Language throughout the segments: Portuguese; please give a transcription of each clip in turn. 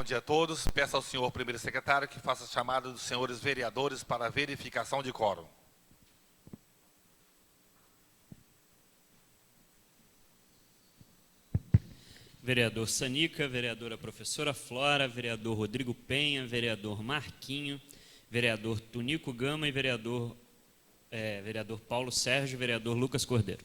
dia a todos. Peço ao senhor primeiro secretário que faça a chamada dos senhores vereadores para a verificação de quórum. Vereador Sanica, vereadora professora Flora, vereador Rodrigo Penha, vereador Marquinho, vereador Tunico Gama e vereador Paulo Sérgio, vereador Lucas Cordeiro.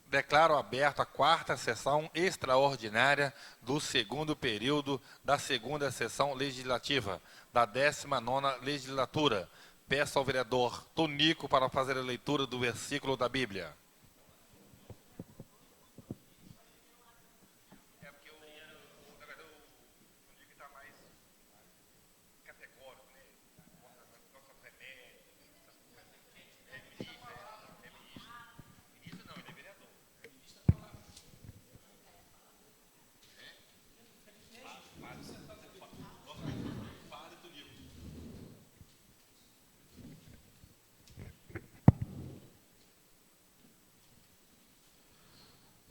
Declaro aberto a quarta sessão extraordinária do segundo período da segunda sessão legislativa da 19ª legislatura. Peço ao vereador Tunico para fazer a leitura do versículo da Bíblia.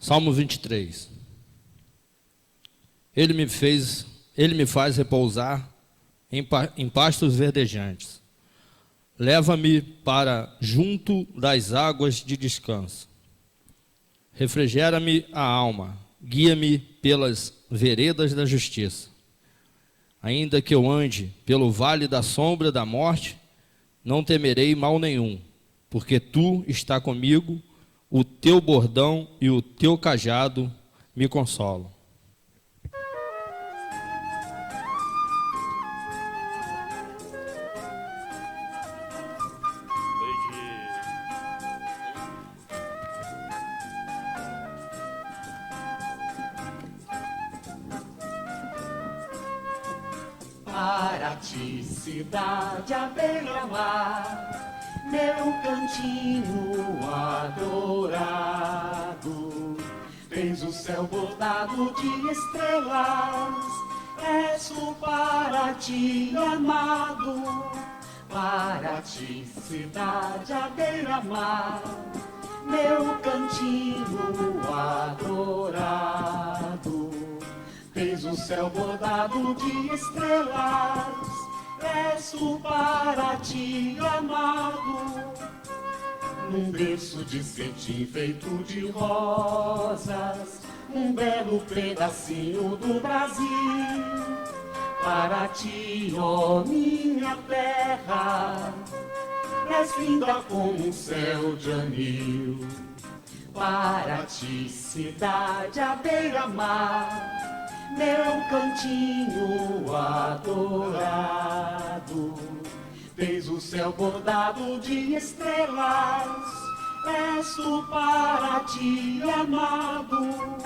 Salmo 23. Ele me faz repousar em pastos verdejantes. Leva-me para junto das águas de descanso. Refrigera-me a alma, guia-me pelas veredas da justiça. Ainda que eu ande pelo vale da sombra da morte, não temerei mal nenhum, porque tu está comigo. O teu bordão e o teu cajado me consolam. Para ti, cidade à beira-mar, meu cantinho adorado, tens o céu bordado de estrelas, és o para ti amado, para ti cidade à beira-mar, meu cantinho adorado, tens o céu bordado de estrelas, és o para ti amado, num berço de cetim feito de rosas, um belo pedacinho do Brasil. Para ti, ó minha terra, és linda como um céu de anil. Para ti, cidade à beira-mar, meu cantinho adorado, tens o céu bordado de estrelas, és o para ti amado,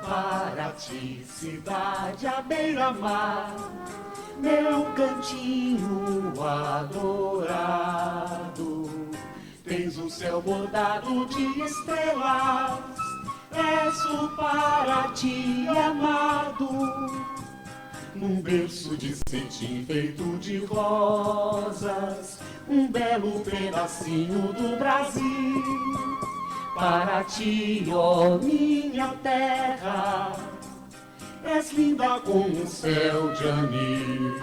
para ti cidade à beira-mar, meu cantinho adorado, tens o céu bordado de estrelas, és o para ti amado, num berço de cetim feito de rosas, um belo pedacinho do Brasil. Para ti, ó minha terra, és linda como um céu de anil.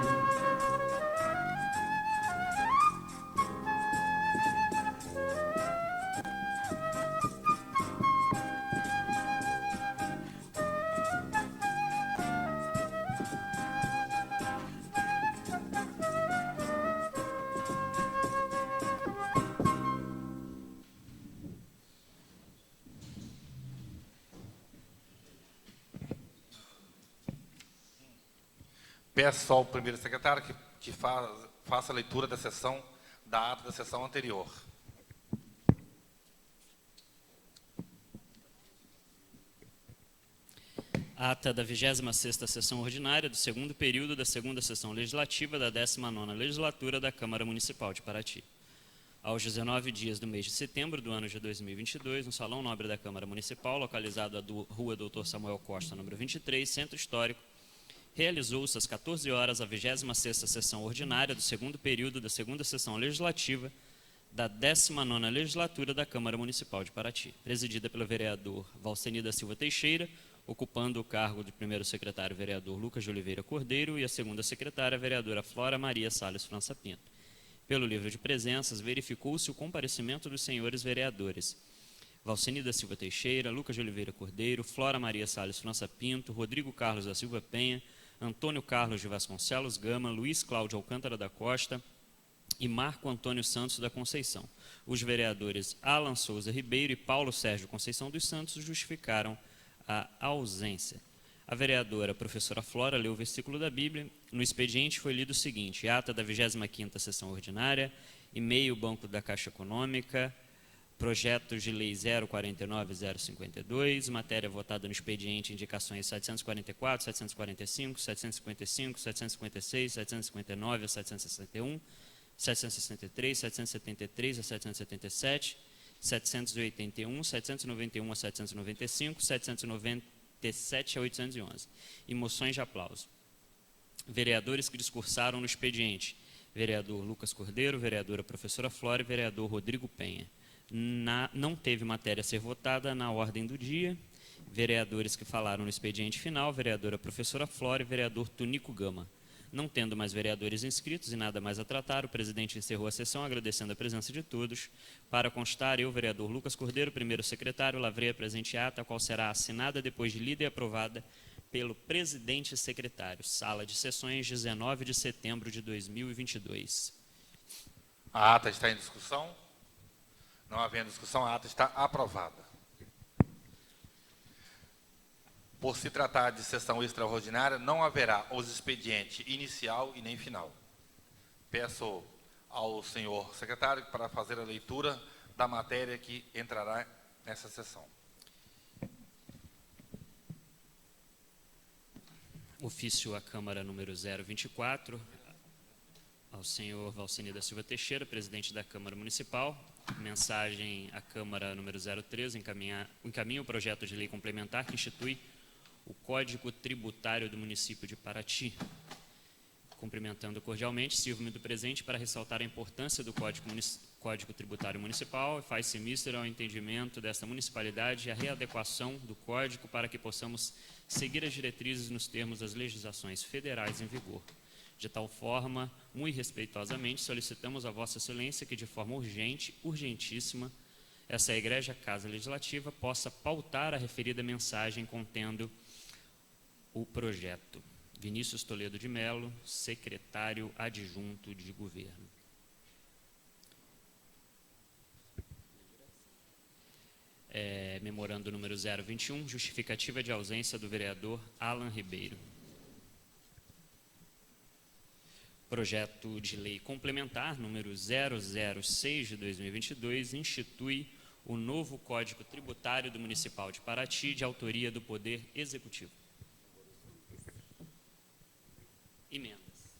Peço ao primeiro secretário que faça a leitura da ata da sessão anterior. Ata da 26ª sessão ordinária do segundo período da segunda sessão legislativa da 19ª legislatura da Câmara Municipal de Paraty. Aos 19 dias do mês de setembro do ano de 2022, no Salão Nobre da Câmara Municipal, localizado à Rua Dr. Samuel Costa, número 23, Centro Histórico, realizou-se às 14 horas a 26ª sessão ordinária do segundo período da segunda sessão legislativa da 19ª legislatura da Câmara Municipal de Paraty, presidida pelo vereador Valceni da Silva Teixeira, ocupando o cargo de primeiro secretário vereador Lucas de Oliveira Cordeiro e a segunda secretária vereadora Flora Maria Salles França Pinto. Pelo livro de presenças, verificou-se o comparecimento dos senhores vereadores Valcini da Silva Teixeira, Lucas de Oliveira Cordeiro, Flora Maria Salles França Pinto, Rodrigo Carlos da Silva Penha, Antônio Carlos de Vasconcelos Gama, Luiz Cláudio Alcântara da Costa e Marco Antônio Santos da Conceição. Os vereadores Alan Souza Ribeiro e Paulo Sérgio Conceição dos Santos justificaram a ausência. A vereadora professora Flora leu o versículo da Bíblia. No expediente foi lido o seguinte: ata da 25ª sessão ordinária, e-mail Banco da Caixa Econômica, projetos de lei 049 e 052, matéria votada no expediente, indicações 744, 745, 755, 756, 759 a 761, 763, 773 a 777, 781, 791 a 795, 797 a 811. E moções de aplauso. Vereadores que discursaram no expediente: vereador Lucas Cordeiro, vereadora professora Flora e vereador Rodrigo Penha. Não teve matéria a ser votada na ordem do dia. Vereadores que falaram no expediente final: vereadora professora Flora e vereador Tunico Gama. Não tendo mais vereadores inscritos e nada mais a tratar, o presidente encerrou a sessão agradecendo a presença de todos. Para constar, eu, vereador Lucas Cordeiro, primeiro secretário, lavrei a presente ata, a qual será assinada depois de lida e aprovada pelo presidente secretário. Sala de sessões, 19 de setembro de 2022. A ata está em discussão? Não havendo discussão, a ata está aprovada. Por se tratar de sessão extraordinária, não haverá os expedientes inicial e nem final. Peço ao senhor secretário para fazer a leitura da matéria que entrará nessa sessão. Ofício à Câmara número 024, ao senhor Valcini da Silva Teixeira, presidente da Câmara Municipal. Mensagem à Câmara número 03, encaminha o projeto de lei complementar que institui o Código Tributário do município de Paraty. Cumprimentando cordialmente, sirvo-me do presente para ressaltar a importância do Código Tributário Municipal e faz-se mister ao entendimento desta municipalidade e a readequação do Código para que possamos seguir as diretrizes nos termos das legislações federais em vigor. De tal forma, muito respeitosamente, solicitamos a Vossa Excelência que, de forma urgentíssima, essa Egrégia Casa Legislativa possa pautar a referida mensagem contendo o projeto. Vinícius Toledo de Mello, secretário adjunto de governo. Memorando número 021, justificativa de ausência do vereador Alan Ribeiro. Projeto de lei complementar número 006 de 2022 institui o novo Código Tributário do Municipal de Paraty, de autoria do Poder Executivo. Emendas.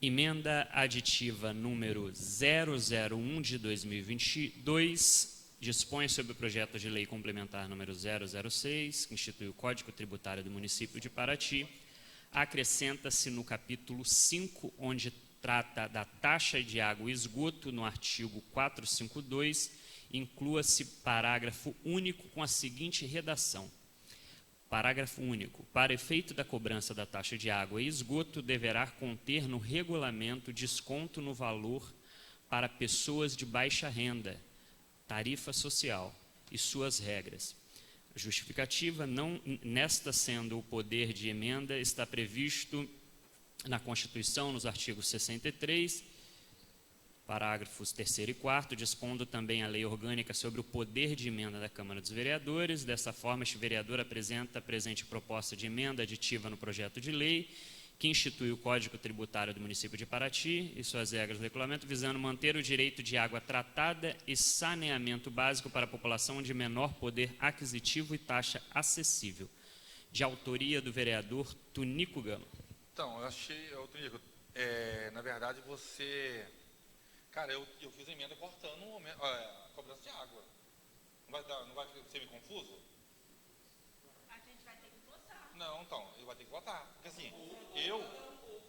Emenda aditiva número 001 de 2022 dispõe sobre o projeto de lei complementar número 006, que institui o Código Tributário do Município de Paraty. Acrescenta-se no capítulo 5, onde trata da taxa de água e esgoto, no artigo 452, inclua-se parágrafo único com a seguinte redação. Parágrafo único. Para efeito da cobrança da taxa de água e esgoto, deverá conter no regulamento desconto no valor para pessoas de baixa renda, tarifa social e suas regras. Justificativa, nesta sendo o poder de emenda, está previsto na Constituição, nos artigos 63, parágrafos 3º e 4º, dispondo também a lei orgânica sobre o poder de emenda da Câmara dos Vereadores. Dessa forma, este vereador apresenta a presente proposta de emenda aditiva no projeto de lei, que institui o Código Tributário do município de Paraty e suas regras do regulamento, visando manter o direito de água tratada e saneamento básico para a população de menor poder aquisitivo e taxa acessível. De autoria do vereador Tunico Gama. Então, eu achei, Tunico, na verdade você... Cara, eu fiz a emenda cortando a cobrança de água. Não vai ser meio confuso? A gente vai ter que votar. Não, então, ele vai ter que votar. Porque assim,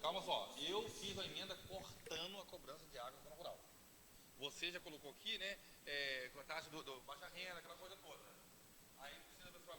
calma só, eu fiz a emenda cortando a cobrança de água na zona rural. Você já colocou aqui, né, com a taxa do baixa renda, aquela coisa toda. Aí você vai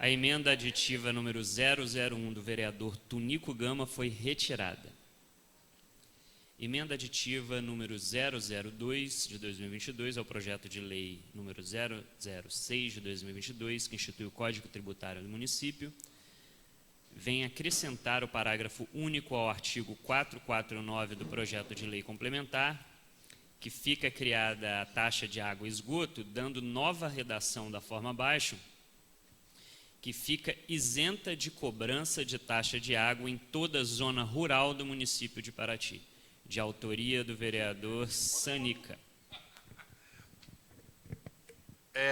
A emenda aditiva número 001 do vereador Tunico Gama foi retirada. Emenda aditiva número 002 de 2022 ao projeto de lei número 006 de 2022, que institui o Código Tributário do município, vem acrescentar o parágrafo único ao artigo 449 do projeto de lei complementar, que fica criada a taxa de água e esgoto, dando nova redação da forma abaixo, que fica isenta de cobrança de taxa de água em toda a zona rural do município de Paraty, de autoria do vereador Sanica.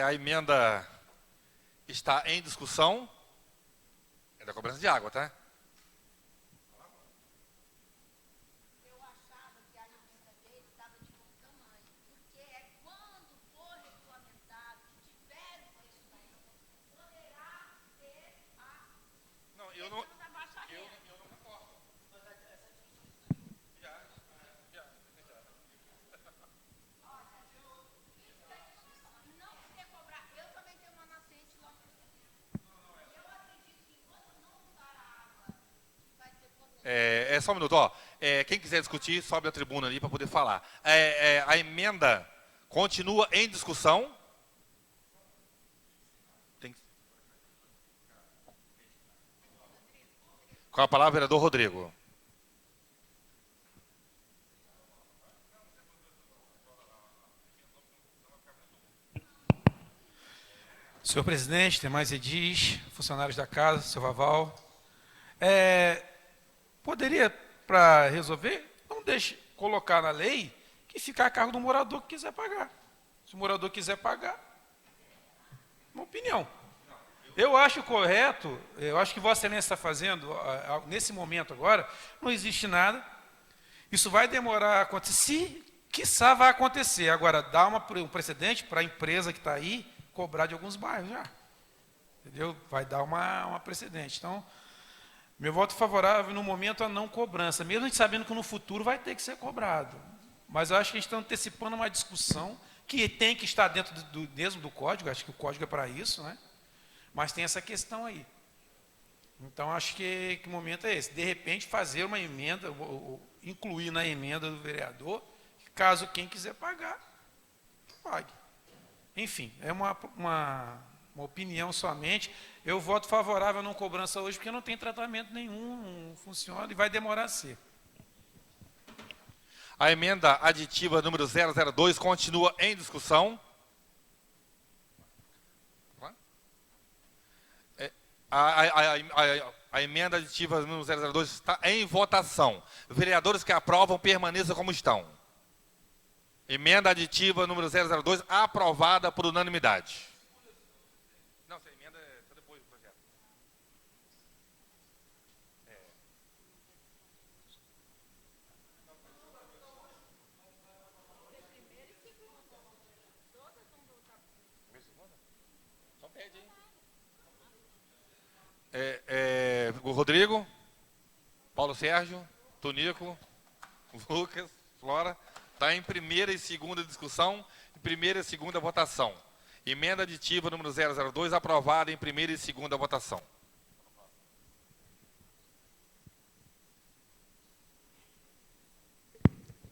A emenda está em discussão. É da cobrança de água, tá? Eu achava que a emenda dele estava de bom tamanho, porque é quando for regulamentado, que tiver o preço da água, poderá ter a Não, questão da baixa renda. eu não concordo. Não quer cobrar. Eu também tenho uma nascente lá. E eu acredito que enquanto não mudar a água, vai ter poder. Só um minuto, ó. Quem quiser discutir, sobe a tribuna ali para poder falar. A emenda continua em discussão. Com a palavra, vereador Rodrigo. Senhor presidente, demais edis, funcionários da casa, seu Vaval, poderia, para resolver, não deixe colocar na lei que fica a cargo do morador que quiser pagar. Se o morador quiser pagar, uma opinião. Eu acho correto, eu acho que Vossa Excelência está fazendo, nesse momento agora, não existe nada. Isso vai demorar a acontecer, se quiçá vai acontecer. Agora, dá um precedente para a empresa que está aí cobrar de alguns bairros já. Entendeu? Vai dar uma precedente. Então, meu voto favorável no momento a não cobrança, mesmo a gente sabendo que no futuro vai ter que ser cobrado. Mas eu acho que a gente está antecipando uma discussão que tem que estar dentro mesmo do código, acho que o código é para isso, né? Mas tem essa questão aí. Então, acho que o momento é esse. De repente, fazer uma emenda, incluir na emenda do vereador, caso quem quiser pagar, pague. Enfim, é uma opinião somente. Eu voto favorável a não cobrança hoje, porque não tem tratamento nenhum, não funciona e vai demorar a ser. A emenda aditiva número 002 continua em discussão. A emenda aditiva número 002 está em votação. Vereadores que aprovam, permaneçam como estão. Emenda aditiva número 002, aprovada por unanimidade. Não, essa emenda é só depois do projeto. Só pede, hein? O Rodrigo, Paulo Sérgio, Tunico, Lucas, Flora, está em primeira e segunda discussão, primeira e segunda votação. Emenda aditiva número 002, aprovada em primeira e segunda votação.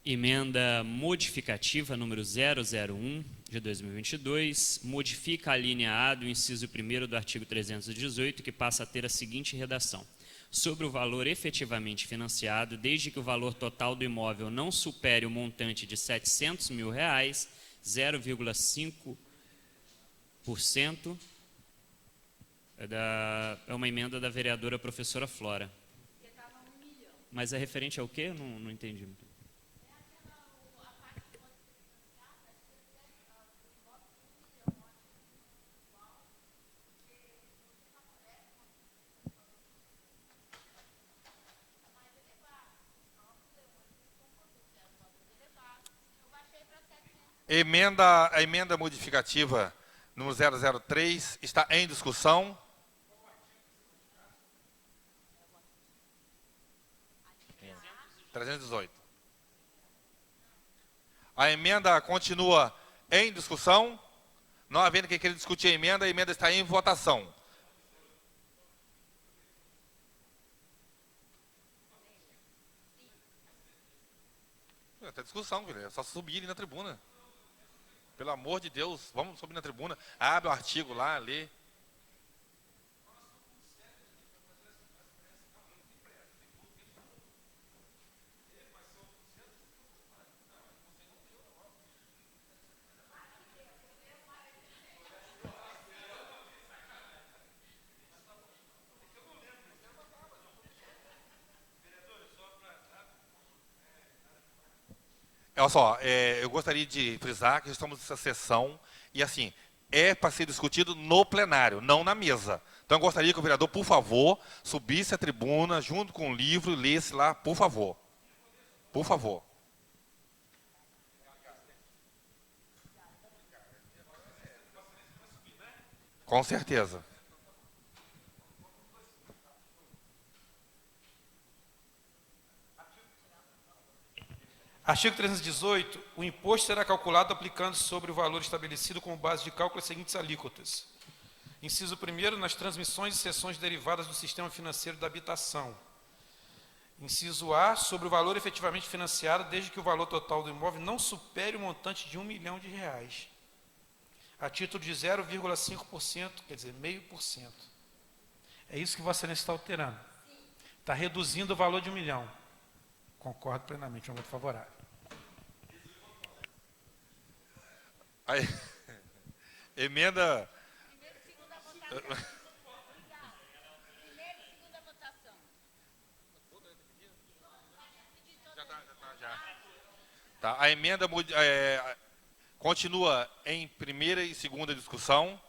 Emenda modificativa número 001 de 2022, modifica a linha A do inciso 1º do artigo 318, que passa a ter a seguinte redação: sobre o valor efetivamente financiado, desde que o valor total do imóvel não supere o montante de R$ 700 mil, 0,5% é uma emenda da vereadora professora Flora. Mas é referente ao quê? Não entendi muito. A emenda modificativa número 003 está em discussão. A emenda continua em discussão. Não havendo quem queira discutir a emenda está em votação. Tá discussão, filho. É só subir ali na tribuna. Pelo amor de Deus, vamos subir na tribuna. Abre o artigo lá, lê. Olha só, eu gostaria de frisar que estamos nessa sessão e, assim, é para ser discutido no plenário, não na mesa. Então, eu gostaria que o vereador, por favor, subisse à tribuna junto com o livro e lesse lá, por favor. Por favor. Com certeza. Artigo 318. O imposto será calculado aplicando sobre o valor estabelecido como base de cálculo as seguintes alíquotas. Inciso 1º, nas transmissões e cessões derivadas do sistema financeiro da habitação. Inciso A, sobre o valor efetivamente financiado, desde que o valor total do imóvel não supere o montante de R$ 1 milhão, a título de 0,5%, quer dizer, 0,5%. É isso que Vossa Excelência está alterando. Está reduzindo o valor de R$ 1 milhão. Concordo plenamente, é um voto favorável. Aí, emenda... Primeira e segunda votação. Primeira e segunda votação. Já. Tá, a emenda continua em primeira e segunda discussão.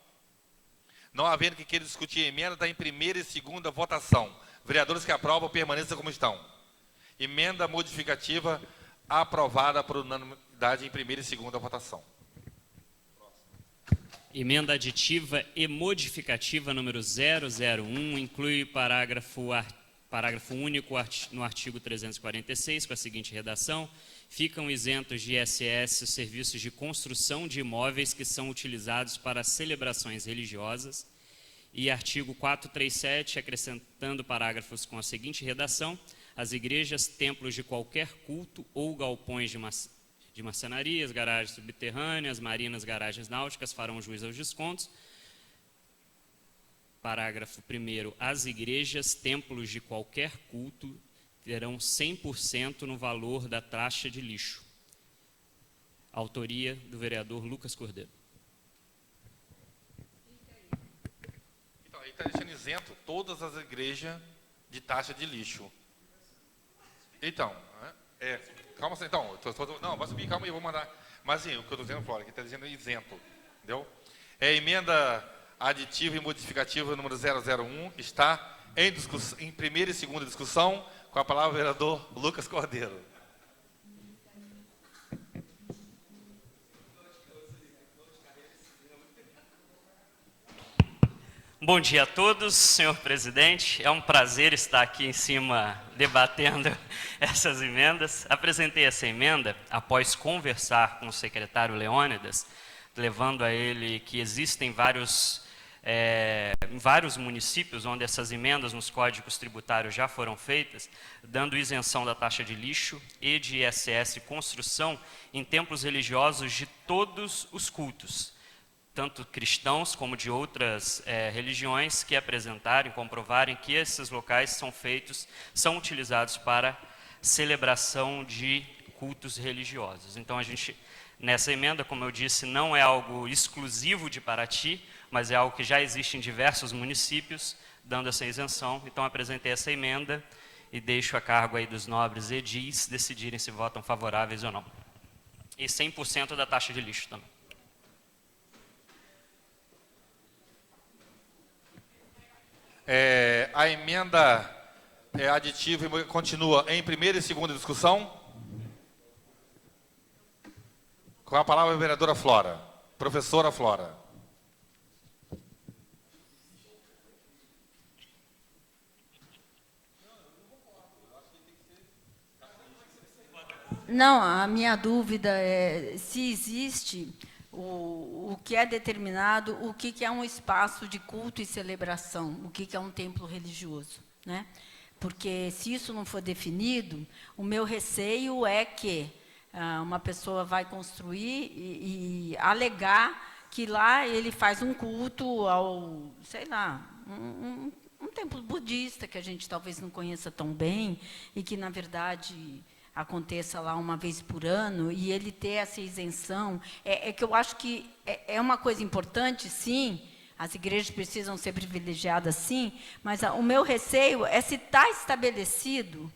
Não havendo que queira discutir a emenda, está em primeira e segunda votação. Vereadores que aprovam, permaneçam como estão. Emenda modificativa aprovada por unanimidade em primeira e segunda votação. Emenda aditiva e modificativa número 001 inclui parágrafo único no artigo 346 com a seguinte redação: ficam isentos de ISS os serviços de construção de imóveis que são utilizados para celebrações religiosas. E artigo 437, acrescentando parágrafos com a seguinte redação: as igrejas, templos de qualquer culto ou galpões de marcenarias, garagens subterrâneas, marinas, garagens náuticas farão jus aos descontos. Parágrafo 1º, as igrejas, templos de qualquer culto terão 100% no valor da taxa de lixo. Autoria do vereador Lucas Cordeiro. Então, aí está deixando isento todas as igrejas de taxa de lixo. Então, calma assim, então, não, vai subir, calma aí, eu vou mandar. Mas assim, o que eu estou dizendo, Flora, que está dizendo isento, entendeu? É emenda aditiva e modificativa número 001, que está em primeira e segunda discussão, com a palavra o vereador Lucas Cordeiro. Bom dia a todos, senhor presidente. É um prazer estar aqui em cima debatendo essas emendas. Apresentei essa emenda após conversar com o secretário Leônidas, levando a ele que existem vários municípios onde essas emendas nos códigos tributários já foram feitas, dando isenção da taxa de lixo e de ISS construção em templos religiosos de todos os cultos, tanto cristãos como de outras religiões, que apresentarem, comprovarem que esses locais são utilizados para celebração de cultos religiosos. Então, a gente, nessa emenda, como eu disse, não é algo exclusivo de Paraty, mas é algo que já existe em diversos municípios, dando essa isenção. Então, apresentei essa emenda e deixo a cargo aí dos nobres edis decidirem se votam favoráveis ou não. E 100% da taxa de lixo também. A emenda aditiva continua em primeira e segunda discussão. Com a palavra a vereadora Flora. Professora Flora. Não, a minha dúvida é se existe o que é determinado, o que é um espaço de culto e celebração, o que é um templo religioso, né? Porque se isso não for definido, o meu receio é que uma pessoa vai construir e alegar que lá ele faz um culto ao, sei lá, um templo budista que a gente talvez não conheça tão bem e que, na verdade, aconteça lá uma vez por ano, e ele ter essa isenção, que eu acho que é uma coisa importante, sim, as igrejas precisam ser privilegiadas, sim, mas o meu receio é se está estabelecido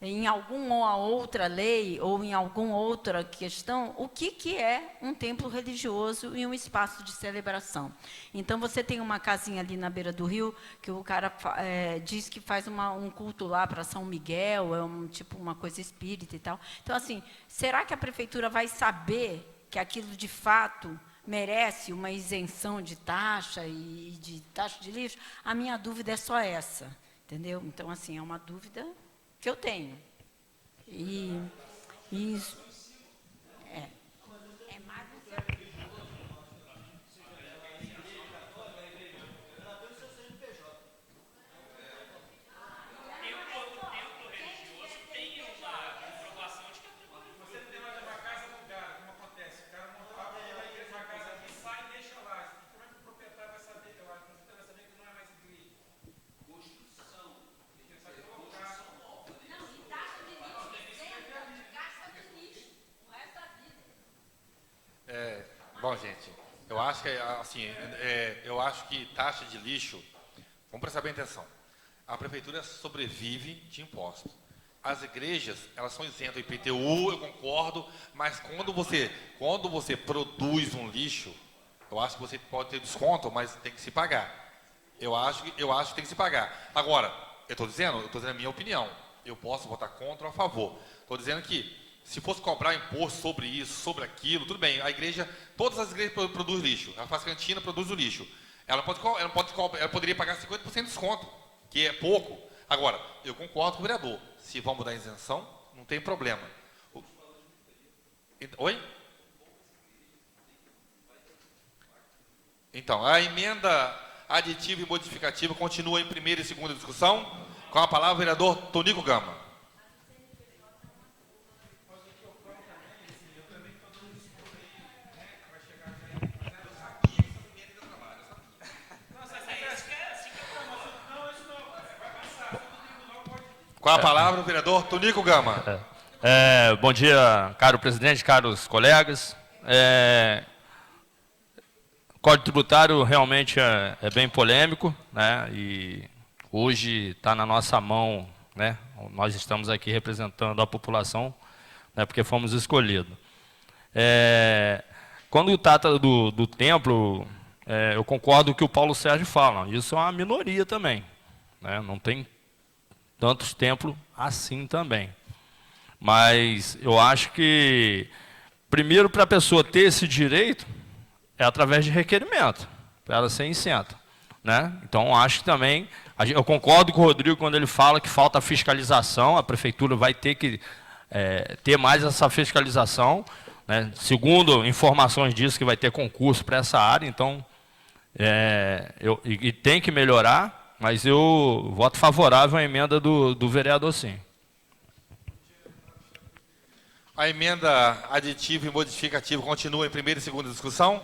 em alguma outra lei ou em alguma outra questão, o que é um templo religioso e um espaço de celebração. Então, você tem uma casinha ali na beira do rio, que o cara diz que faz um culto lá para São Miguel, tipo uma coisa espírita e tal. Então, assim, será que a prefeitura vai saber que aquilo, de fato, merece uma isenção de taxa e de taxa de lixo? A minha dúvida é só essa, entendeu? Então, assim, é uma dúvida que eu tenho. E isso é mais Bom, gente, eu acho que, assim, eu acho que taxa de lixo, vamos prestar bem atenção, a prefeitura sobrevive de impostos. As igrejas, elas são isentas do IPTU, eu concordo, mas quando você produz um lixo, eu acho que você pode ter desconto, mas tem que se pagar. Eu acho que tem que se pagar. Agora, eu estou dizendo a minha opinião. Eu posso votar contra ou a favor. Estou dizendo que, se fosse cobrar imposto sobre isso, sobre aquilo, tudo bem. A igreja, todas as igrejas produzem lixo. Ela faz cantina, produz o lixo. Ela poderia pagar 50% de desconto, que é pouco. Agora, eu concordo com o vereador. Se vamos dar isenção, não tem problema. Oi? Então, a emenda aditiva e modificativa continua em primeira e segunda discussão. Com a palavra, o vereador Tonico Gama. Com a palavra, o vereador Tonico Gama. Bom dia, caro presidente, caros colegas. O Código Tributário realmente é bem polêmico, né? E hoje está na nossa mão, né? Nós estamos aqui representando a população, né? Porque fomos escolhidos. Quando trata do templo, eu concordo com o que o Paulo Sérgio fala. Isso é uma minoria também, né? Não tem tantos templos assim também. Mas eu acho que, primeiro, para a pessoa ter esse direito, é através de requerimento, para ela ser isenta, né? Então, acho que também, eu concordo com o Rodrigo quando ele fala que falta fiscalização, a prefeitura vai ter que ter mais essa fiscalização, né? Segundo informações disso, que vai ter concurso para essa área, então, e tem que melhorar. Mas eu voto favorável à emenda do vereador, sim. A emenda aditiva e modificativa continua em primeira e segunda discussão.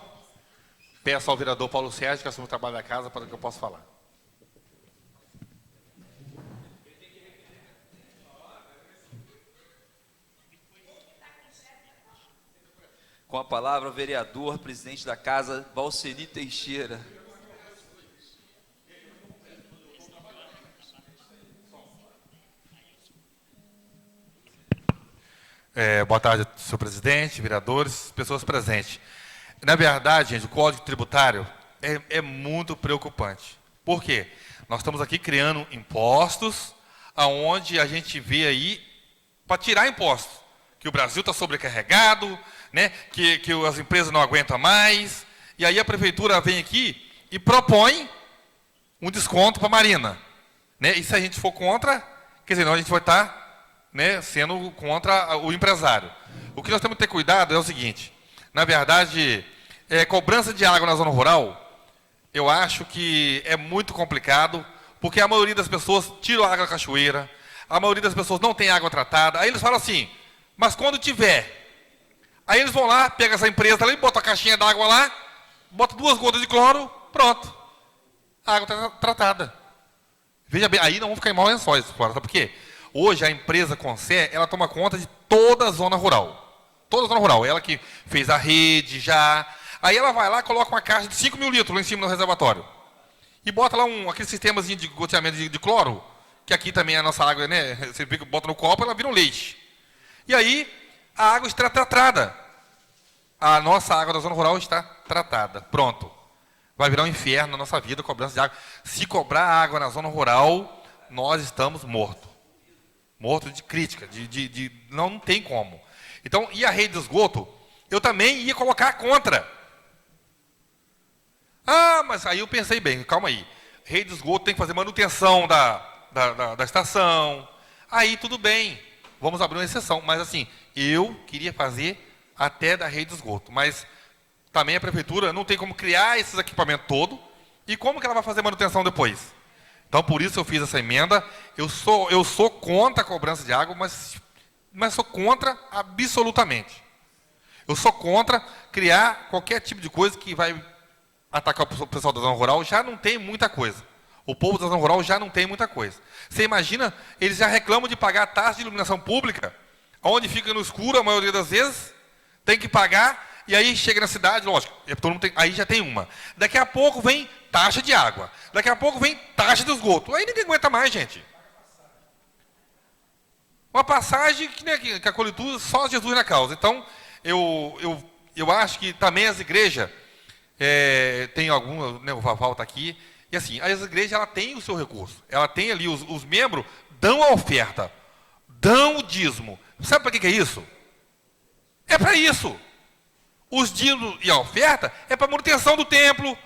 Peço ao vereador Paulo Sérgio, que assume o trabalho da casa, para que eu possa falar. Com a palavra, o vereador, presidente da casa, Valceni Teixeira. Boa tarde, senhor presidente, vereadores, pessoas presentes. Na verdade, gente, o Código Tributário é muito preocupante. Por quê? Nós estamos aqui criando impostos, aonde a gente vê aí, para tirar impostos, que o Brasil está sobrecarregado, né? que as empresas não aguentam mais, e aí a prefeitura vem aqui e propõe um desconto para a Marina. Né? E se a gente for contra, quer dizer, a gente vai estar sendo contra o empresário. O que nós temos que ter cuidado é o seguinte, na verdade, cobrança de água na zona rural, eu acho que é muito complicado, porque a maioria das pessoas tira a água da cachoeira, a maioria das pessoas não tem água tratada, aí eles falam assim, mas quando tiver, Aí eles vão lá, pegam essa empresa ali, botam a caixinha d'água lá, botam 2 gotas de cloro, pronto. A água está tratada. Veja bem, aí não vão ficar em maus lençóis fora, sabe por quê? Hoje a empresa Concé, ela toma conta de toda a zona rural. Toda a zona rural. Ela que fez a rede já. Aí ela vai lá, coloca uma caixa de 5 mil litros lá em cima no reservatório. E bota lá aquele sistemazinho de goteamento de cloro, que aqui também a nossa água, né? Você bota no copo, ela vira um leite. E aí, a água está tratada. A nossa água da zona rural está tratada. Pronto. Vai virar um inferno na nossa vida, cobrança de água. Se cobrar água na zona rural, nós estamos mortos. Mortos de crítica. Não tem como. Então, e a rede de esgoto, eu também ia colocar contra. Ah, mas aí eu pensei bem, calma aí. Rede de esgoto tem que fazer manutenção da estação. Aí tudo bem, vamos abrir uma exceção. Mas assim, eu queria fazer até da rede de esgoto. Mas também a prefeitura não tem como criar esses equipamentos todos. E como que ela vai fazer manutenção depois? Então, por isso eu fiz essa emenda. Eu sou contra a cobrança de água, mas sou contra absolutamente. Eu sou contra criar qualquer tipo de coisa que vai atacar o pessoal da zona rural. Já não tem muita coisa. O povo da zona rural já não tem muita coisa. Você imagina, eles já reclamam de pagar a taxa de iluminação pública, onde fica no escuro a maioria das vezes, tem que pagar. E aí chega na cidade, lógico, todo mundo aí já tem uma. Daqui a pouco vem taxa de água. Daqui a pouco vem taxa de esgoto. Aí ninguém aguenta mais, gente. Uma passagem que a colheita só Jesus na causa. Então, eu acho que também as igrejas, tem alguma, né, o Vaval está aqui, e assim, as igrejas ela tem o seu recurso. Ela tem ali, os membros dão a oferta, dão o dízimo. Sabe para que é isso? É para isso. Os dízimos e a oferta é para manutenção do templo,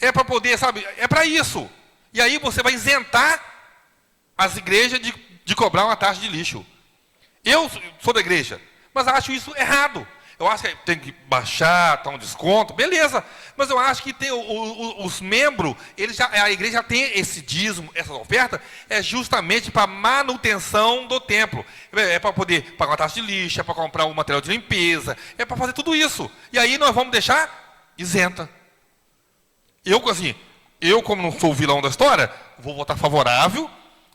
é para poder, sabe, é para isso. E aí você vai isentar as igrejas de cobrar uma taxa de lixo. Eu sou da igreja, mas acho isso errado. Eu acho que tem que baixar, dar um desconto, beleza. Mas eu acho que tem os membros, a igreja já tem esse dízimo, essa oferta, é justamente para manutenção do templo. É para poder pagar uma taxa de lixo, é para comprar um material de limpeza, é para fazer tudo isso. E aí nós vamos deixar isenta. Eu, como não sou o vilão da história, vou votar favorável,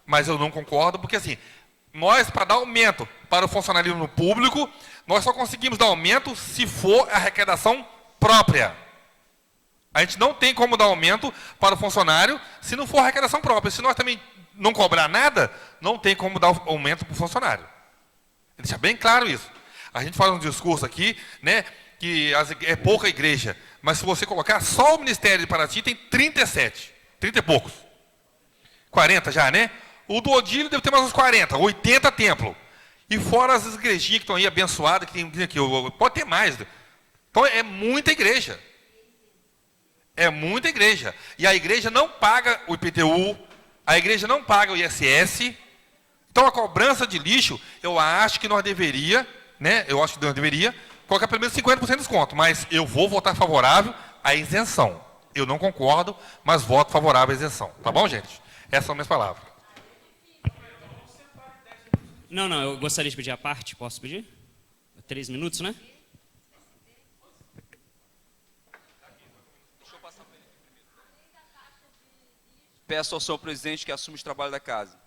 mas eu não concordo, porque assim, nós, para dar aumento para o funcionalismo público, nós só conseguimos dar aumento se for a arrecadação própria. A gente não tem como dar aumento para o funcionário se não for a arrecadação própria. Se nós também não cobrar nada, não tem como dar aumento para o funcionário. Deixa bem claro isso. A gente faz um discurso aqui, né, que é pouca igreja, mas se você colocar, só o Ministério de Paraty tem 37, 30 e poucos. 40 já, né? O do Odílio deve ter mais uns 40, 80 templos. E fora as igrejinhas que estão aí abençoadas, que tem aqui, pode ter mais. Então é muita igreja. É muita igreja. E a igreja não paga o IPTU, a igreja não paga o ISS. Então a cobrança de lixo, eu acho que nós deveria, né? Eu acho que nós deveria colocar pelo menos 50% de desconto. Mas eu vou votar favorável à isenção. Eu não concordo, mas voto favorável à isenção. Tá bom, gente? Essas são minhas palavras. Não, eu gostaria de pedir a parte, posso pedir? 3 minutos, né? Peço ao senhor presidente que assuma o trabalho da casa.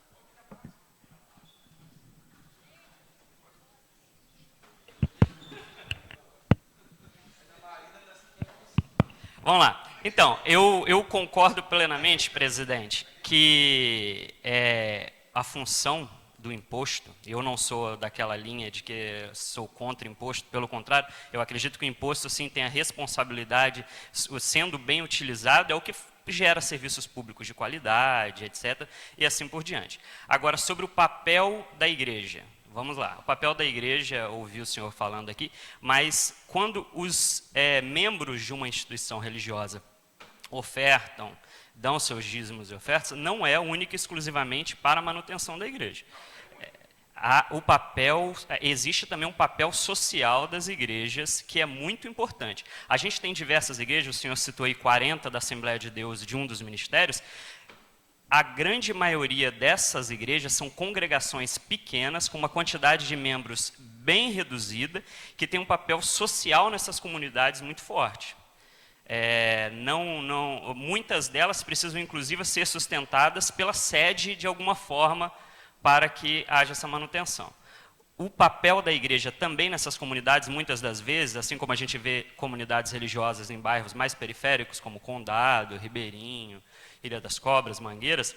Vamos lá. Então, eu concordo plenamente, presidente, que a função do imposto, eu não sou daquela linha de que sou contra imposto, pelo contrário, eu acredito que o imposto, sim, tem a responsabilidade, sendo bem utilizado, é o que gera serviços públicos de qualidade, etc., e assim por diante. Agora, sobre o papel da igreja, vamos lá, o papel da igreja, ouvi o senhor falando aqui, mas quando os membros de uma instituição religiosa ofertam, dão seus dízimos e ofertas, não é única e exclusivamente para a manutenção da igreja. Existe também um papel social das igrejas, que é muito importante. A gente tem diversas igrejas, o senhor citou aí 40 da Assembleia de Deus de um dos ministérios. A grande maioria dessas igrejas são congregações pequenas, com uma quantidade de membros bem reduzida, que tem um papel social nessas comunidades muito forte. Muitas delas precisam, inclusive, ser sustentadas pela sede de alguma forma para que haja essa manutenção. O papel da igreja também nessas comunidades, muitas das vezes, assim como a gente vê comunidades religiosas em bairros mais periféricos, como Condado, Ribeirinho, Ilha das Cobras, Mangueiras,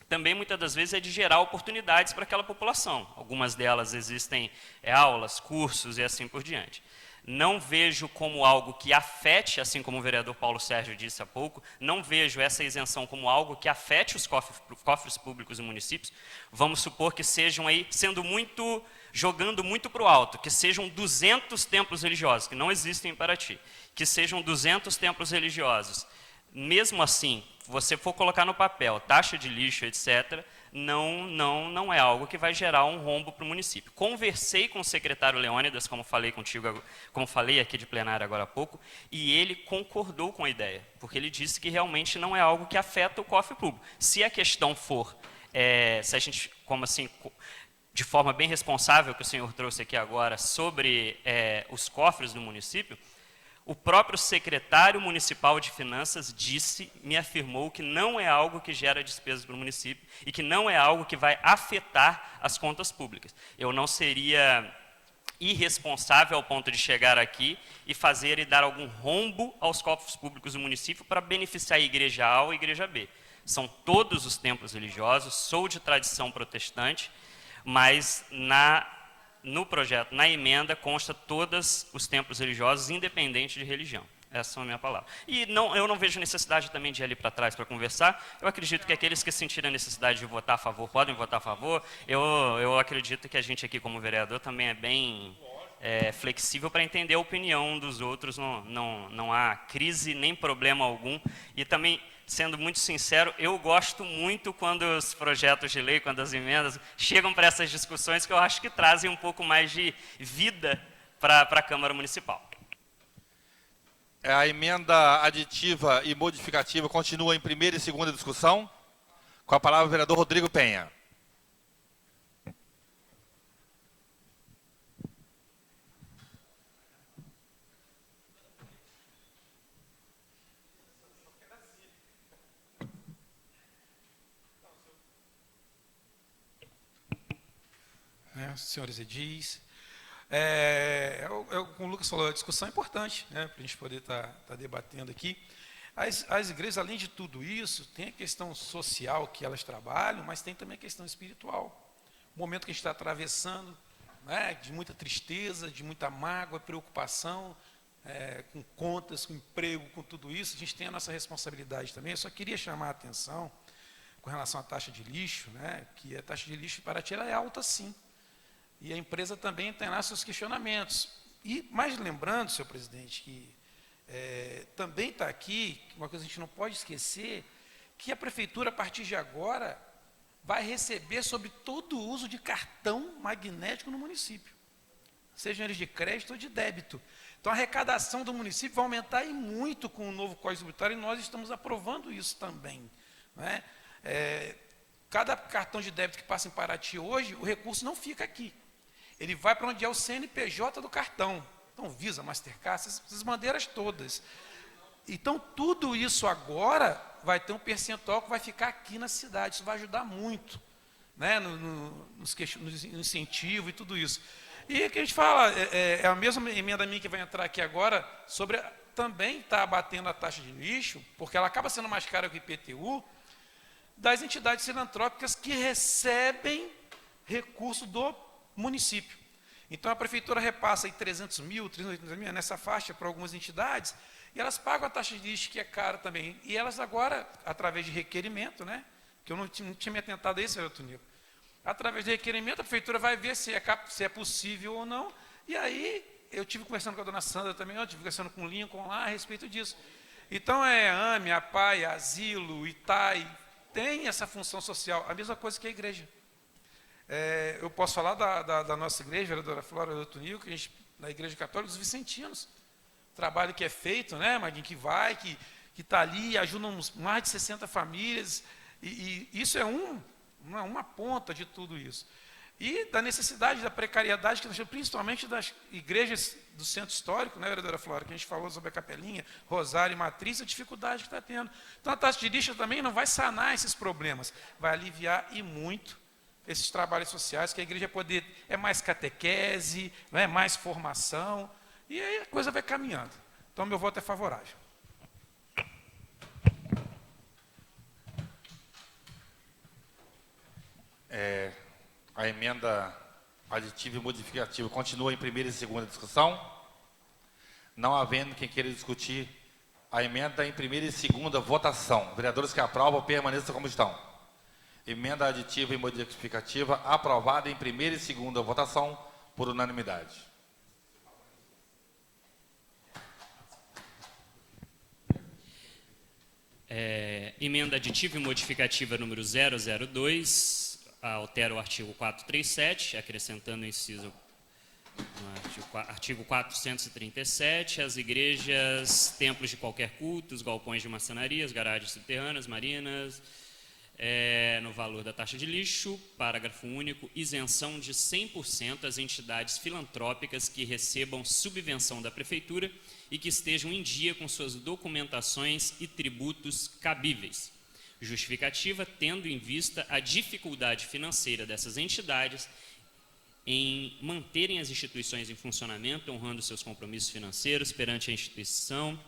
também muitas das vezes é de gerar oportunidades para aquela população. Algumas delas existem aulas, cursos e assim por diante. Não vejo como algo que afete, assim como o vereador Paulo Sérgio disse há pouco, não vejo essa isenção como algo que afete os cofres públicos dos municípios. Vamos supor que sejam aí, jogando muito para o alto, que sejam 200 templos religiosos, que não existem em Paraty, que sejam 200 templos religiosos. Mesmo assim, você for colocar no papel taxa de lixo, etc., não é algo que vai gerar um rombo para o município. Conversei com o secretário Leônidas, como falei aqui de plenário agora há pouco, e ele concordou com a ideia, porque ele disse que realmente não é algo que afeta o cofre público. Se a questão for, se a gente, como assim, de forma bem responsável que o senhor trouxe aqui agora, sobre os cofres do município, o próprio secretário municipal de finanças me afirmou que não é algo que gera despesas para o município e que não é algo que vai afetar as contas públicas. Eu não seria irresponsável ao ponto de chegar aqui e fazer e dar algum rombo aos cofres públicos do município para beneficiar a igreja A ou a igreja B. São todos os templos religiosos, sou de tradição protestante, mas no projeto, na emenda, consta todos os templos religiosos, independente de religião. Essa é a minha palavra. E eu não vejo necessidade também de ir ali para trás para conversar. Eu acredito que aqueles que sentirem a necessidade de votar a favor, podem votar a favor. Eu acredito que a gente aqui, como vereador, também é bem flexível para entender a opinião dos outros. Não há crise nem problema algum. E também, sendo muito sincero, eu gosto muito quando os projetos de lei, quando as emendas chegam para essas discussões, que eu acho que trazem um pouco mais de vida para a Câmara Municipal. A emenda aditiva e modificativa continua em primeira e segunda discussão. Com a palavra o vereador Rodrigo Penha. Senhores edis, como o Lucas falou, a discussão é importante, para a gente poder estar debatendo aqui. As igrejas, além de tudo isso, tem a questão social que elas trabalham, mas tem também a questão espiritual. O momento que a gente está atravessando, de muita tristeza, de muita mágoa, preocupação, com contas, com emprego, com tudo isso, a gente tem a nossa responsabilidade também. Eu só queria chamar a atenção com relação à taxa de lixo, que a taxa de lixo para Paraty ela é alta sim. E a empresa também tem lá seus questionamentos. Mas lembrando, senhor presidente, que também está aqui, uma coisa que a gente não pode esquecer, que a prefeitura, a partir de agora, vai receber sobre todo o uso de cartão magnético no município, sejam eles de crédito ou de débito. Então, a arrecadação do município vai aumentar e muito com o novo Código Tributário, e nós estamos aprovando isso também. Cada cartão de débito que passa em Paraty hoje, o recurso não fica aqui. Ele vai para onde é o CNPJ do cartão. Então, Visa, Mastercard, essas bandeiras todas. Então, tudo isso agora vai ter um percentual que vai ficar aqui na cidade. Isso vai ajudar muito, no incentivo e tudo isso. E o que a gente fala, é a mesma emenda minha que vai entrar aqui agora, sobre também está abatendo a taxa de lixo, porque ela acaba sendo mais cara que o IPTU, das entidades filantrópicas que recebem recurso do município. Então, a prefeitura repassa aí 300 mil, 380 mil, nessa faixa para algumas entidades, e elas pagam a taxa de lixo, que é cara também. E elas agora, através de requerimento, que eu não tinha me atentado a isso, vereador Tunico, através de requerimento, a prefeitura vai ver se é possível ou não, e aí eu tive conversando com a dona Sandra também, eu tive conversando com o Lincoln lá a respeito disso. Então, a AME, a PAI, a Asilo, ITAI, tem essa função social, a mesma coisa que a igreja. Eu posso falar da nossa igreja, vereadora Flora, vereador Tunico, que a gente, na Igreja Católica dos Vicentinos, trabalho que é feito, Maguinho, que vai, que está ali, ajuda mais de 60 famílias, e isso é uma ponta de tudo isso. E da necessidade, da precariedade, que nós temos, principalmente das igrejas do centro histórico, né, vereadora Flora, que a gente falou sobre a Capelinha, Rosário e Matriz, a dificuldade que está tendo. Então, a taxa de lixo também não vai sanar esses problemas, vai aliviar e muito esses trabalhos sociais, que a igreja poder, é mais catequese, é mais formação, e aí a coisa vai caminhando. Então, meu voto é favorável. A emenda aditiva e modificativa continua em primeira e segunda discussão. Não havendo quem queira discutir a emenda em primeira e segunda votação. Vereadores que aprovam, permaneçam como estão. Emenda aditiva e modificativa aprovada em primeira e segunda votação por unanimidade. Emenda aditiva e modificativa número 002, altera o artigo 437, acrescentando o inciso no artigo 437, as igrejas, templos de qualquer culto, os galpões de maçonarias, garagens subterrâneas, marinas, no valor da taxa de lixo. Parágrafo único, isenção de 100% às entidades filantrópicas que recebam subvenção da prefeitura e que estejam em dia com suas documentações e tributos cabíveis. Justificativa, tendo em vista a dificuldade financeira dessas entidades em manterem as instituições em funcionamento, honrando seus compromissos financeiros perante a instituição.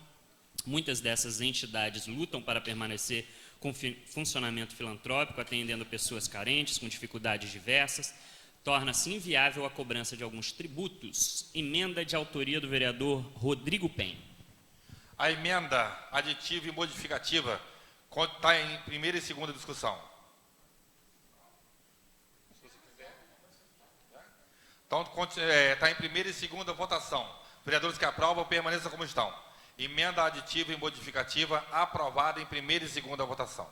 Muitas dessas entidades lutam para permanecer com funcionamento filantrópico, atendendo pessoas carentes, com dificuldades diversas. Torna-se inviável a cobrança de alguns tributos. Emenda de autoria do vereador Rodrigo Penha. A emenda aditiva e modificativa está em primeira e segunda discussão. Então, está em primeira e segunda votação. Vereadores que aprovam, permaneçam como estão. Emenda aditiva e modificativa aprovada em primeira e segunda votação.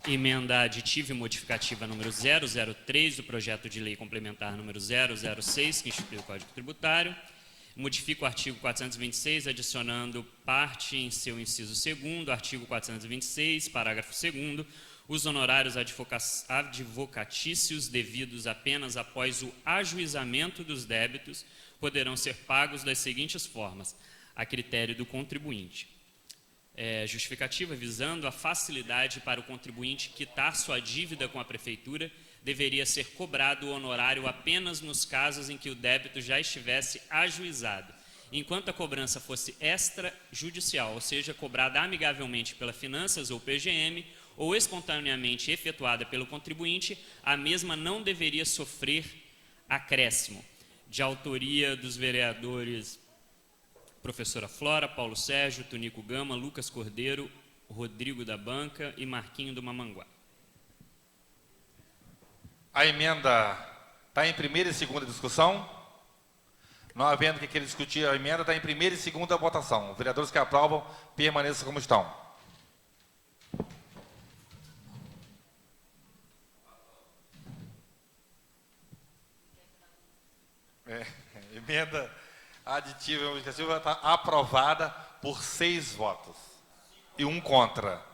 Emenda aditiva e modificativa número 003 do projeto de lei complementar número 006, que institui o Código Tributário. Modifica o artigo 426, adicionando parte em seu inciso 2º, artigo 426, parágrafo 2º, os honorários advocatícios devidos apenas após o ajuizamento dos débitos poderão ser pagos das seguintes formas, a critério do contribuinte. Justificativa, visando a facilidade para o contribuinte quitar sua dívida com a prefeitura, deveria ser cobrado o honorário apenas nos casos em que o débito já estivesse ajuizado, enquanto a cobrança fosse extrajudicial, ou seja, cobrada amigavelmente pela Finanças ou PGM, ou espontaneamente efetuada pelo contribuinte, a mesma não deveria sofrer acréscimo. De autoria dos vereadores professora Flora, Paulo Sérgio, Tunico Gama, Lucas Cordeiro, Rodrigo da Banca e Marquinho do Mamanguá. A emenda está em primeira e segunda discussão. Não havendo que queira discutir a emenda, está em primeira e segunda votação. Vereadores que aprovam, permaneçam como estão. Emenda aditiva e modificativa está aprovada por 6 votos e 1 contra.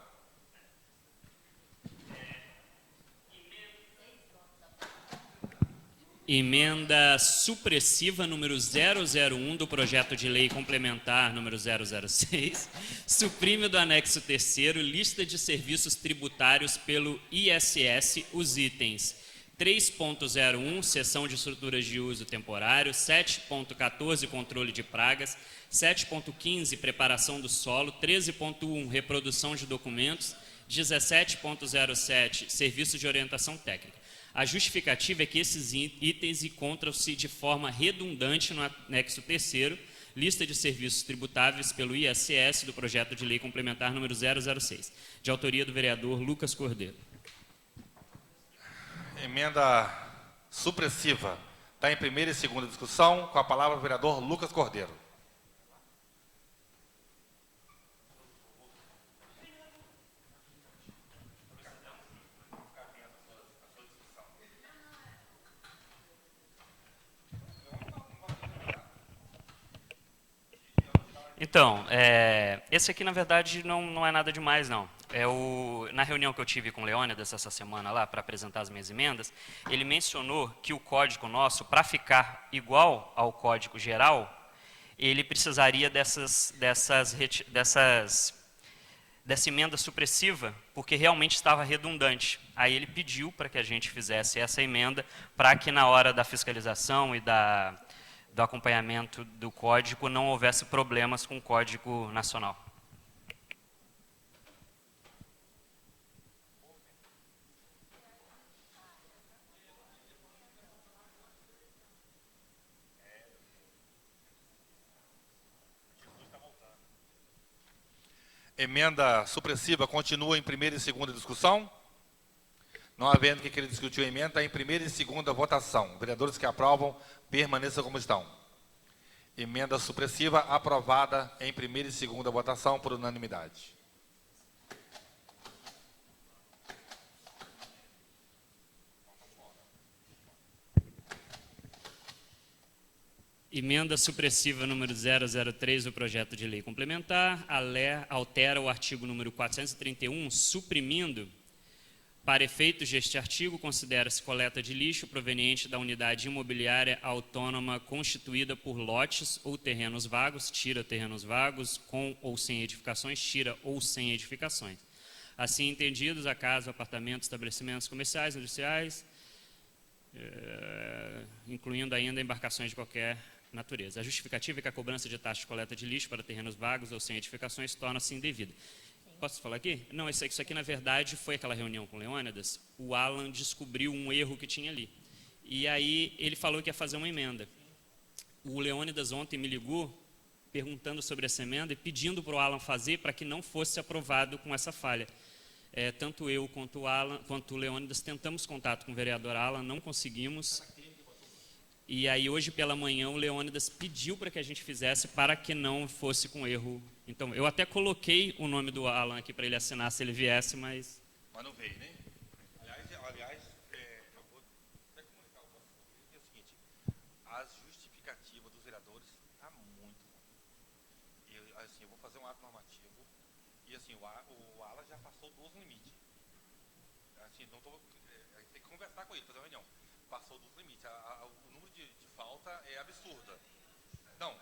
Emenda supressiva número 001 do projeto de lei complementar número 006, suprime do anexo 3º lista de serviços tributários pelo ISS os itens 3.01, seção de estruturas de uso temporário, 7.14, controle de pragas, 7.15, preparação do solo, 13.1, reprodução de documentos, 17.07, serviços de orientação técnica. A justificativa é que esses itens encontram-se de forma redundante no anexo 3º, lista de serviços tributáveis pelo ISS do projeto de lei complementar número 006, de autoria do vereador Lucas Cordeiro. Emenda supressiva está em primeira e segunda discussão, com a palavra o vereador Lucas Cordeiro. Então, esse aqui, na verdade, não é nada demais, não. Na reunião que eu tive com o Leônidas essa semana lá, para apresentar as minhas emendas, ele mencionou que o código nosso, para ficar igual ao código geral, ele precisaria dessa emenda supressiva, porque realmente estava redundante. Aí ele pediu para que a gente fizesse essa emenda, para que na hora da fiscalização e do acompanhamento do código não houvesse problemas com o Código Nacional. Emenda supressiva continua em primeira e segunda discussão. Não havendo que ele discutiu a emenda, está em primeira e segunda votação. Vereadores que aprovam, permaneçam como estão. Emenda supressiva aprovada em primeira e segunda votação por unanimidade. Emenda supressiva número 003 do projeto de lei complementar, altera o artigo número 431, suprimindo: para efeitos deste artigo, considera-se coleta de lixo proveniente da unidade imobiliária autônoma constituída por lotes ou terrenos vagos, tira terrenos vagos, com ou sem edificações, tira ou sem edificações. Assim entendidos, a casa, apartamentos, estabelecimentos comerciais, industriais, incluindo ainda embarcações de qualquer natureza. A justificativa é que a cobrança de taxa de coleta de lixo para terrenos vagos ou sem edificações torna-se indevida. Posso falar aqui? Não, isso aqui na verdade foi aquela reunião com o Leônidas. O Alan descobriu um erro que tinha ali. E aí ele falou que ia fazer uma emenda. O Leônidas ontem me ligou perguntando sobre essa emenda e pedindo para o Alan fazer para que não fosse aprovado com essa falha. Tanto eu quanto o Leônidas tentamos contato com o vereador Alan, não conseguimos. E aí hoje pela manhã o Leônidas pediu para que a gente fizesse para que não fosse com erro. Então eu até coloquei o nome do Alan aqui para ele assinar se ele viesse, mas... Mas não veio, né? Aliás, eu vou até comunicar o vosso que é o seguinte: as justificativas dos vereadores estão muito ruins. Eu vou fazer um ato normativo e assim, o Alan já passou dos limites. Assim, não tô, a gente tem que conversar com ele, fazer uma reunião. Passou dos limites. O número de falta é absurdo. Não,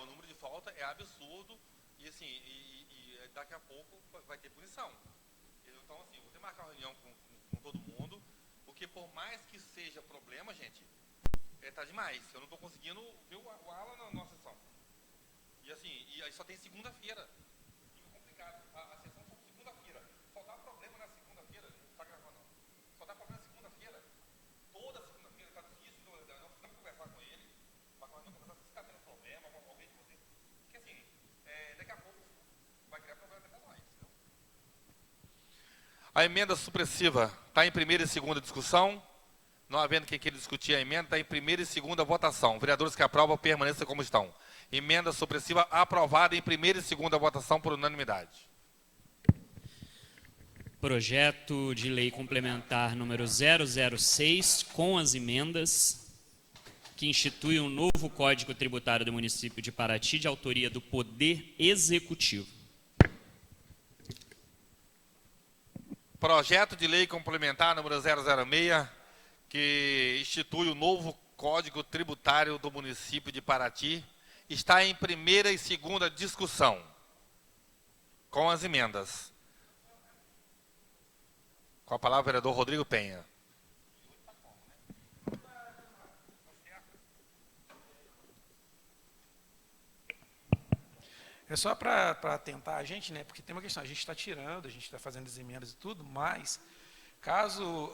o número de falta é absurdo e assim, daqui a pouco vai ter punição. Então assim, eu vou ter que marcar uma reunião com todo mundo, porque por mais que seja problema, gente, tá demais. Eu não estou conseguindo ver o Alan na nossa sessão. E assim, aí só tem segunda-feira. Fica complicado. A sessão só segunda-feira. Só dá problema na segunda-feira. Não está gravando não. Só dá problema na segunda-feira. Toda segunda-feira está difícil. Nós precisamos conversar com ele. Mas nós vamos conversar se está tendo problema com alguém de vocês. Porque assim, daqui a pouco vai criar problema para nós. Entendeu? A emenda supressiva está em primeira e segunda discussão. Não havendo quem queira discutir a emenda, está em primeira e segunda votação. Vereadores que aprovam, permaneçam como estão. Emenda supressiva aprovada em primeira e segunda votação por unanimidade. Projeto de lei complementar número 006, com as emendas, que institui um novo Código Tributário do município de Paraty, de autoria do Poder Executivo. Projeto de lei complementar número 006, que institui o novo Código Tributário do município de Paraty, está em primeira e segunda discussão, com as emendas. Com a palavra o vereador Rodrigo Penha. É só para atentar a gente, né? Porque tem uma questão, a gente está tirando, a gente está fazendo as emendas e tudo, mas caso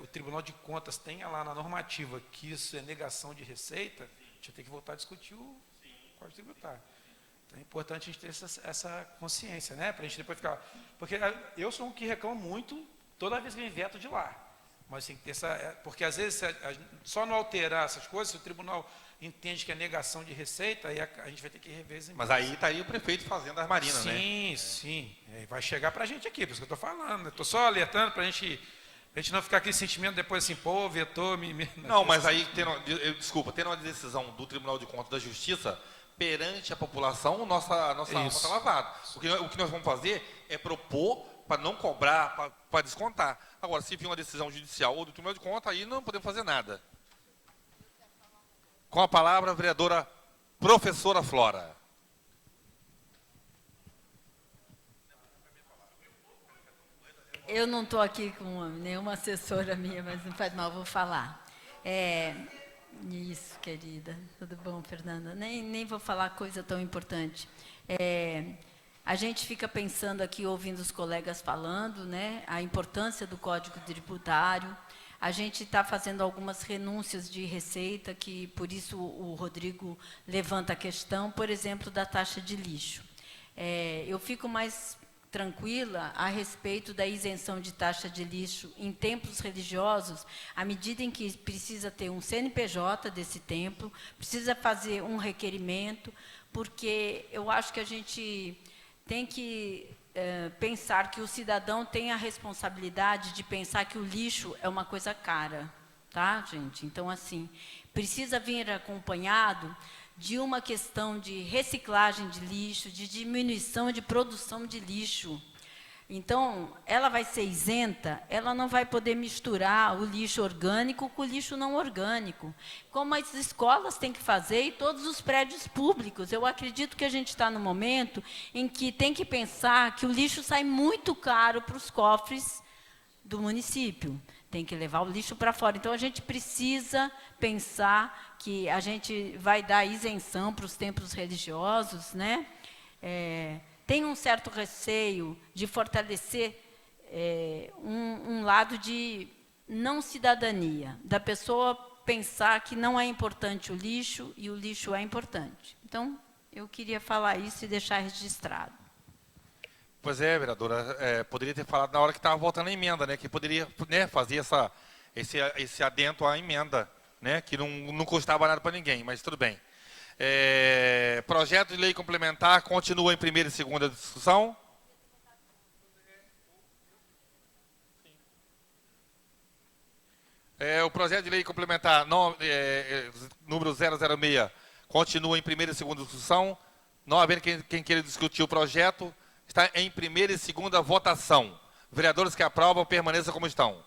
o Tribunal de Contas tenha lá na normativa que isso é negação de receita, a gente vai ter que voltar a discutir o Código Tributário. Então é importante a gente ter essa consciência, né? Para a gente depois ficar... Porque eu sou um que reclama muito toda vez que eu inveto de lá. Mas tem que ter porque às vezes, só não alterar essas coisas, se o tribunal entende que é negação de receita, aí a gente vai ter que rever as emendas. Mas aí estaria o prefeito fazendo as marinas, né? Sim, sim. Vai chegar para a gente aqui, por isso que eu estou falando. Estou só alertando para a gente não ficar aquele sentimento depois assim, pô, vetou, Não, mas aí, desculpa, tendo uma decisão do Tribunal de Contas da Justiça, perante a população, nossa alma está lavada. O que nós vamos fazer é propor para não cobrar, para descontar. Agora, se vir uma decisão judicial ou do Tribunal de Contas, aí não podemos fazer nada. Com a palavra, a vereadora professora Flora. Eu não estou aqui com nenhuma assessora minha, mas não faz mal, vou falar. Isso, querida. Tudo bom, Fernanda? Nem vou falar coisa tão importante. A gente fica pensando aqui, ouvindo os colegas falando, né, a importância do Código Tributário. A gente está fazendo algumas renúncias de receita, que por isso o Rodrigo levanta a questão, por exemplo, da taxa de lixo. Eu fico mais tranquila a respeito da isenção de taxa de lixo em templos religiosos, à medida em que precisa ter um CNPJ desse templo, precisa fazer um requerimento, porque eu acho que a gente tem que pensar que o cidadão tem a responsabilidade de pensar que o lixo é uma coisa cara, tá, gente? Então, assim, precisa vir acompanhado de uma questão de reciclagem de lixo, de diminuição de produção de lixo. Então, ela vai ser isenta, ela não vai poder misturar o lixo orgânico com o lixo não orgânico, como as escolas têm que fazer e todos os prédios públicos. Eu acredito que a gente está no momento em que tem que pensar que o lixo sai muito caro para os cofres do município. Tem que levar o lixo para fora. Então, a gente precisa pensar que a gente vai dar isenção para os templos religiosos, né? Tem um certo receio de fortalecer um lado de não cidadania, da pessoa pensar que não é importante o lixo e o lixo é importante. Então, eu queria falar isso e deixar registrado. Pois é, vereadora, poderia ter falado na hora que estava votando a emenda, né, que poderia, né, fazer esse adendo à emenda, né, que não custava nada para ninguém, mas tudo bem. Projeto de lei complementar continua em primeira e segunda discussão. O projeto de lei complementar número 006 continua em primeira e segunda discussão. Não havendo quem queira discutir o projeto, está em primeira e segunda votação. Vereadores que aprovam, permaneçam como estão.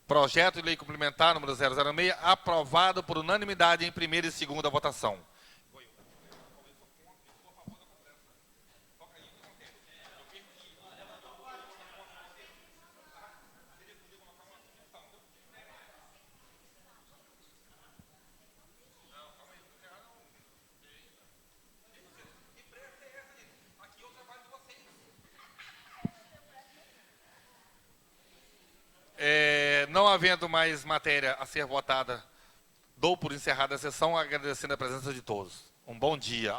Projeto de lei complementar número 006, aprovado por unanimidade em primeira e segunda votação. Não havendo mais matéria a ser votada, dou por encerrada a sessão, agradecendo a presença de todos. Um bom dia.